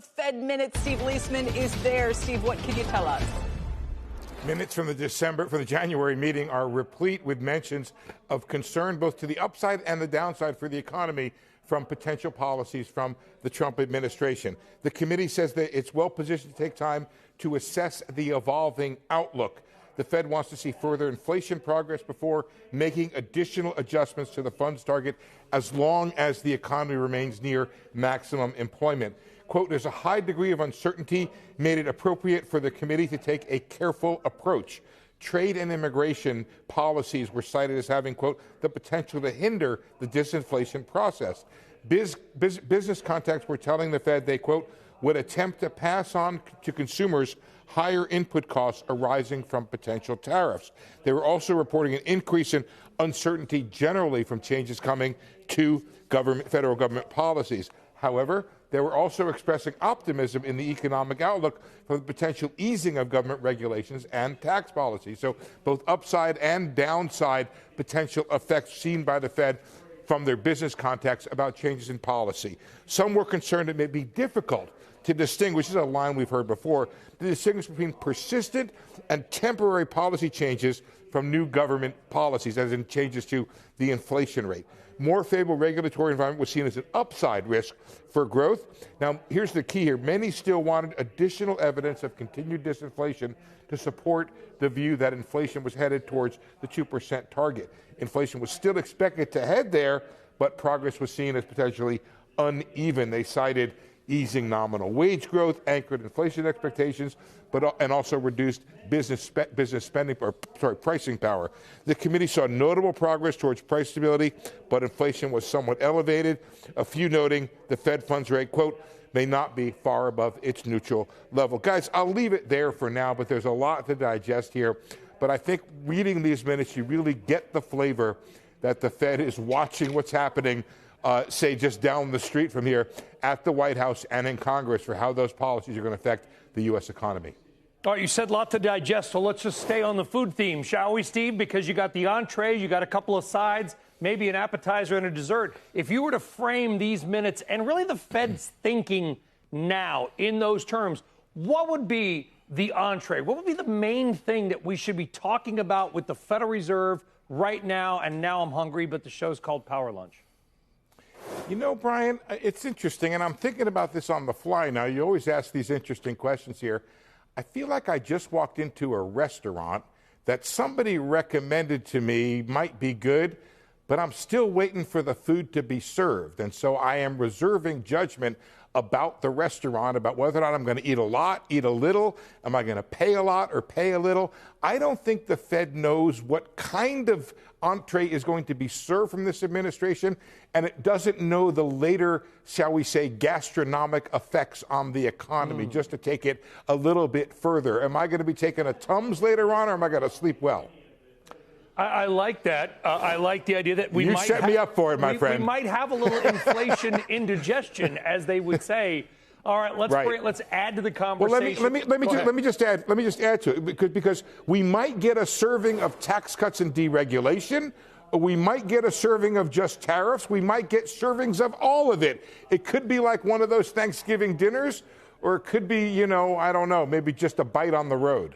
Fed Minutes, Steve Leisman is there. Steve, what can you tell us? Minutes from the January meeting are replete with mentions of concern both to the upside and the downside for the economy from potential policies from the Trump administration. The committee says that it's well positioned to take time to assess the evolving outlook. The Fed wants to see further inflation progress before making additional adjustments to the funds target as long as the economy remains near maximum employment. Quote, there's a high degree of uncertainty made it appropriate for the committee to take a careful approach. Trade and immigration policies were cited as having, quote, the potential to hinder the disinflation process. Business contacts were telling the Fed they, quote, would attempt to pass on to consumers higher input costs arising from potential tariffs. They were also reporting an increase in uncertainty generally from changes coming to federal government policies. However, they were also expressing optimism in the economic outlook for the potential easing of government regulations and tax policy. So both upside and downside potential effects seen by the Fed from their business contacts about changes in policy. Some were concerned it may be difficult to distinguish, this is a line we've heard before, to distinguish between persistent and temporary policy changes from new government policies, as in changes to the inflation rate. More favorable regulatory environment was seen as an upside risk for growth. Now, here's the key here. Many still wanted additional evidence of continued disinflation to support the view that inflation was headed towards the 2% target. Inflation was still expected to head there, but progress was seen as potentially uneven. They cited easing nominal wage growth, anchored inflation expectations, and also reduced pricing power. The committee saw notable progress towards price stability, but inflation was somewhat elevated. A few noting the Fed funds rate, quote, may not be far above its neutral level. Guys, I'll leave it there for now, but there's a lot to digest here. But I think reading these minutes, you really get the flavor that the Fed is watching what's happening say just down the street from here at the White House and in Congress for how those policies are going to affect the U.S. economy. All right, you said a lot to digest, so let's just stay on the food theme, shall we, Steve? Because you got the entree, you got a couple of sides, maybe an appetizer and a dessert. If you were to frame these minutes and really the Fed's thinking now in those terms, what would be the entree? What would be the main thing that we should be talking about with the Federal Reserve right now? And now I'm hungry, but the show's called Power Lunch. You know, Brian, it's interesting, and I'm thinking about this on the fly now. You always ask these interesting questions here. I feel like I just walked into a restaurant that somebody recommended to me might be good, but I'm still waiting for the food to be served. And so I am reserving judgment about the restaurant, about whether or not I'm going to eat a lot, eat a little. Am I going to pay a lot or pay a little? I don't think the Fed knows what kind of entree is going to be served from this administration, and it doesn't know the later, shall we say, gastronomic effects on the economy, just to take it a little bit further. Am I going to be taking a Tums later on, or am I going to sleep well? I like that. I like the idea that we you might set me up for it, my friend. We might have a little inflation indigestion, as they would say. All right, let's add to the conversation. Well, let me just add to it because we might get a serving of tax cuts and deregulation. We might get a serving of just tariffs. We might get servings of all of it. It could be like one of those Thanksgiving dinners, or it could be, I don't know, maybe just a bite on the road.